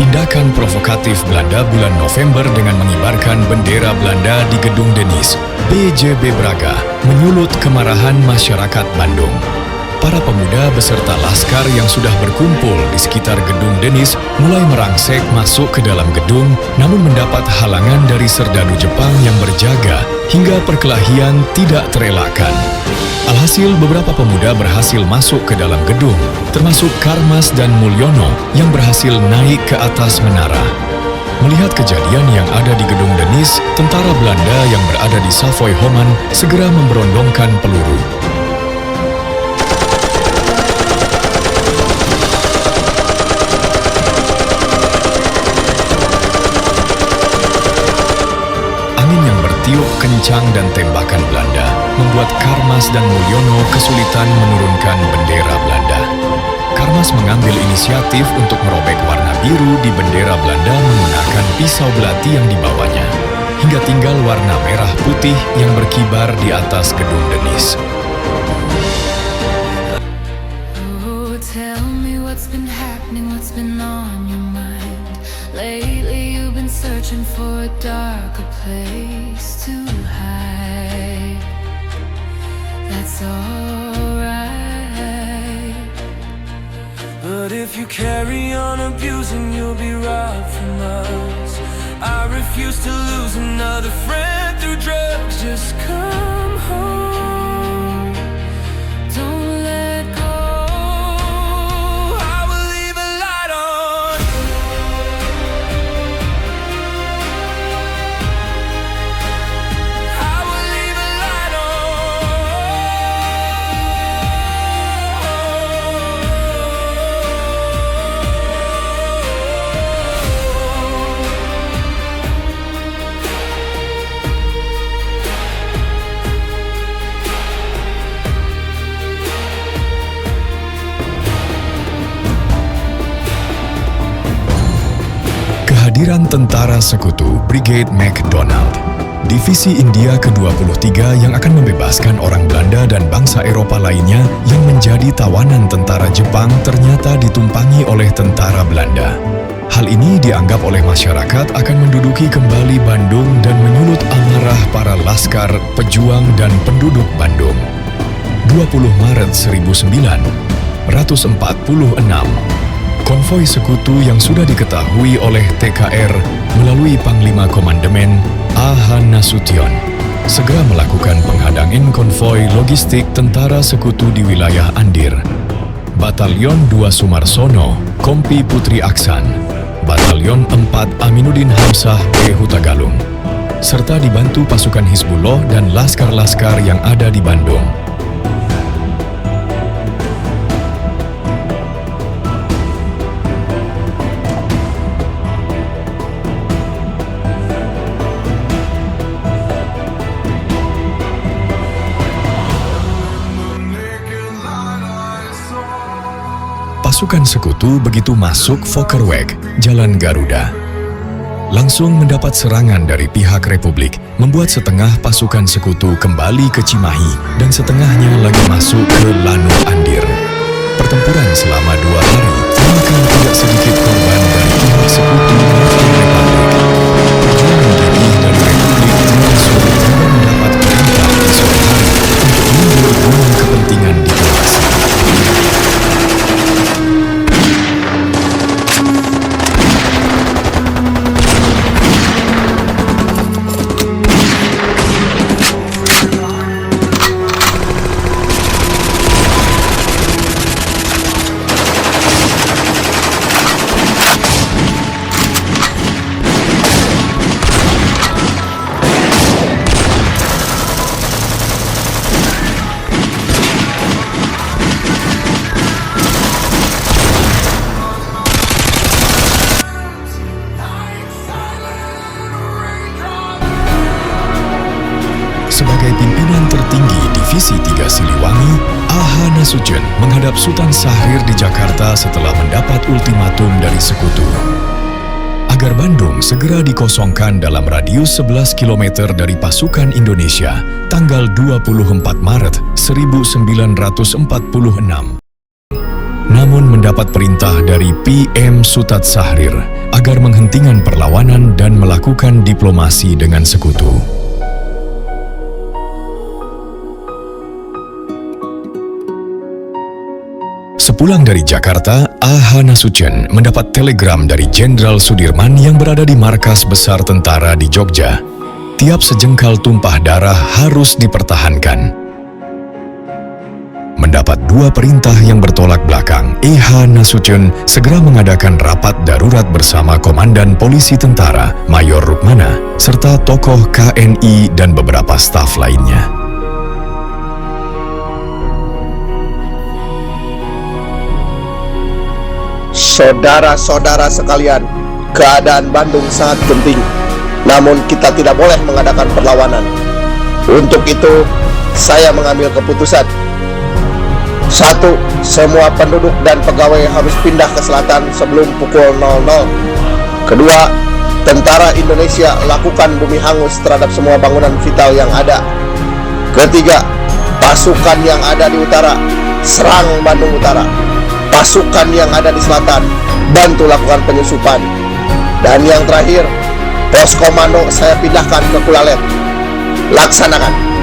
Tindakan provokatif Belanda bulan November dengan mengibarkan bendera Belanda di Gedung Denis, BJB Braga, menyulut kemarahan masyarakat Bandung. Para pemuda beserta laskar yang sudah berkumpul di sekitar Gedung Denis mulai merangsek masuk ke dalam gedung, namun mendapat halangan dari serdadu Jepang yang berjaga hingga perkelahian tidak terelakkan. Alhasil beberapa pemuda berhasil masuk ke dalam gedung, termasuk Karmas dan Mulyono yang berhasil naik ke atas menara. Melihat kejadian yang ada di Gedung Denis, tentara Belanda yang berada di Savoy Homan segera memberondongkan peluru. Tiup kencang dan tembakan Belanda membuat Karmas dan Mulyono kesulitan menurunkan bendera Belanda. Karmas mengambil inisiatif untuk merobek warna biru di bendera Belanda menggunakan pisau belati yang dibawanya, hingga tinggal warna merah putih yang berkibar di atas Gedung Denis. Oh, tell me what's been happening, what's been on your mind. Lately you've been searching for a darker place to hide. That's alright. But if you carry on abusing, you'll be robbed from us. I refuse to lose another friend through drugs. Just come home. Don't let go. I will leave a light on. I will leave a light Kehadiran tentara sekutu Brigade MacDonald, divisi India ke-23 yang akan membebaskan orang Belanda dan bangsa Eropa lainnya yang menjadi tawanan tentara Jepang ternyata ditumpangi oleh tentara Belanda. Hal ini dianggap oleh masyarakat akan menduduki kembali Bandung dan menyulut amarah para laskar, pejuang dan penduduk Bandung. 20 Maret 1946, konvoi sekutu yang sudah diketahui oleh TKR melalui Panglima Komandemen A.H. Nasution segera melakukan penghadangin konvoi logistik tentara sekutu di wilayah Andir. Batalion 2 Sumarsono, Kompi Putri Aksan, Batalion 4 Aminuddin Hamzah B. Hutagalung, serta dibantu pasukan Hizbullah dan laskar-laskar yang ada di Bandung. Pasukan sekutu begitu masuk Fokerweg, Jalan Garuda, langsung mendapat serangan dari pihak Republik, membuat setengah pasukan sekutu kembali ke Cimahi dan setengahnya lagi masuk ke Lanu Andir. Pertempuran selama 2 hari memakan tidak sedikit korban dari pihak sekutu maupun Republik. Pejuang diri dari Republik mulai sore hingga mendapat perintah di sore hari untuk mundur guna kepentingan diplomasi. Sebagai pimpinan tertinggi Divisi 3 Siliwangi, A.H. Nasution menghadap Sultan Syahrir di Jakarta setelah mendapat ultimatum dari sekutu agar Bandung segera dikosongkan dalam radius 11 km dari pasukan Indonesia tanggal 24 Maret 1946. namun mendapat perintah dari PM Sutat Syahrir agar menghentikan perlawanan dan melakukan diplomasi dengan sekutu. Sepulang dari Jakarta, A.H. Nasution mendapat telegram dari Jenderal Sudirman yang berada di markas besar tentara di Jogja. Tiap sejengkal tumpah darah harus dipertahankan. Mendapat dua perintah yang bertolak belakang, A.H. Nasution segera mengadakan rapat darurat bersama Komandan Polisi Tentara, Mayor Rukmana, serta tokoh KNI dan beberapa staf lainnya. Saudara-saudara sekalian, keadaan Bandung sangat genting, namun kita tidak boleh mengadakan perlawanan. Untuk itu, saya mengambil keputusan. 1. Semua penduduk dan pegawai harus pindah ke selatan sebelum pukul 00. Kedua, tentara Indonesia lakukan bumi hangus terhadap semua bangunan vital yang ada. Ketiga, pasukan yang ada di utara, serang Bandung Utara. Pasukan yang ada di selatan, bantu lakukan penyusupan. Dan yang terakhir, pos komando saya pindahkan ke Kulalet. Laksanakan.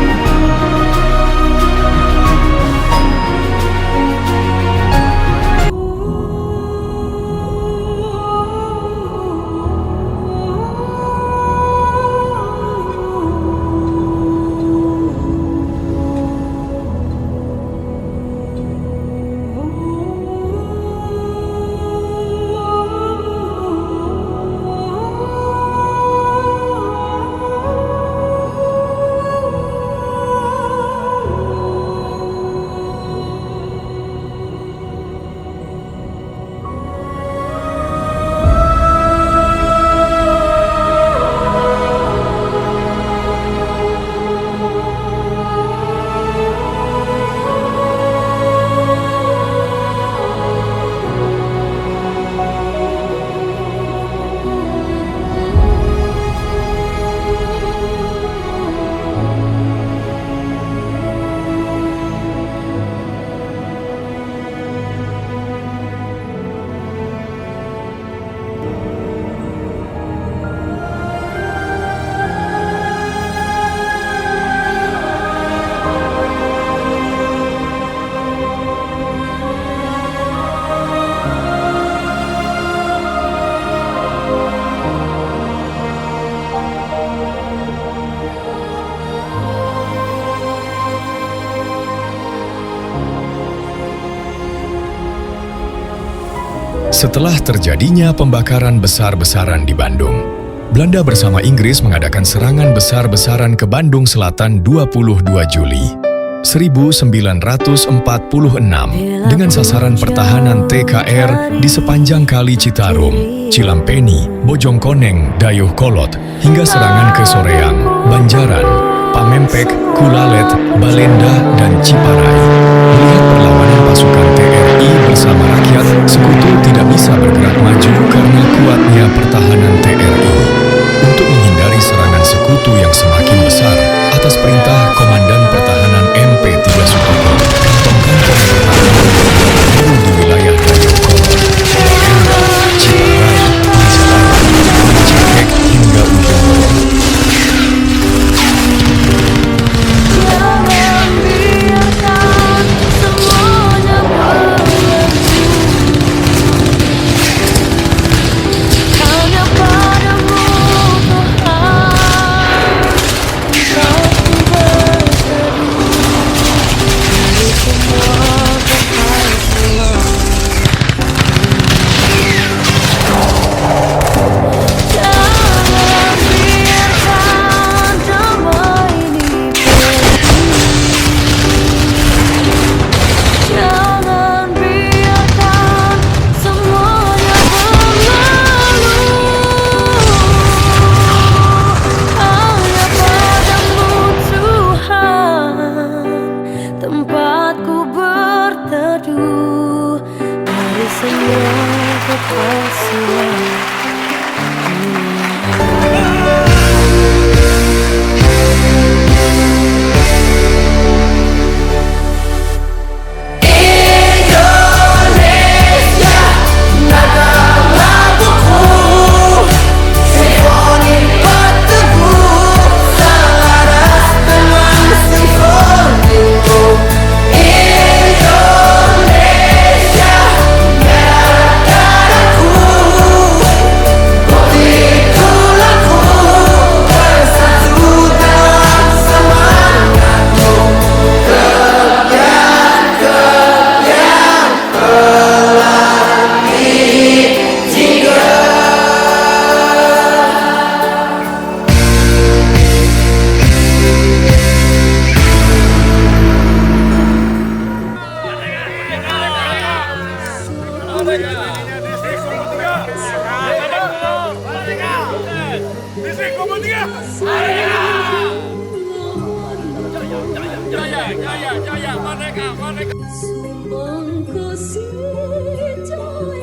Setelah terjadinya pembakaran besar-besaran di Bandung, Belanda bersama Inggris mengadakan serangan besar-besaran ke Bandung Selatan 22 Juli 1946 dengan sasaran pertahanan TKR di sepanjang Kali Citarum, Cilampeni, Bojongkoneng, Dayuh Kolot, hingga serangan ke Soreang, Banjaran, Pamempek, Kulalet, Balenda, dan Ciparai. Melihat perlawanan pasukan TRI bersama rakyat, sekutu tidak bisa bergerak maju karena kuatnya pertahanan TRI. Untuk menghindari serangan sekutu yang semakin besar, atas perintah Komandan Pertahanan MP3 Sutopo, kantong-kantong pertahanan baru di wilayah Dayuh Kolot, Balenda, Ciparai, Majalaya, Cekek, hingga ujung Berung. Tempatku berteduh dari semua kepalsuan. Sumbang kasih jaya.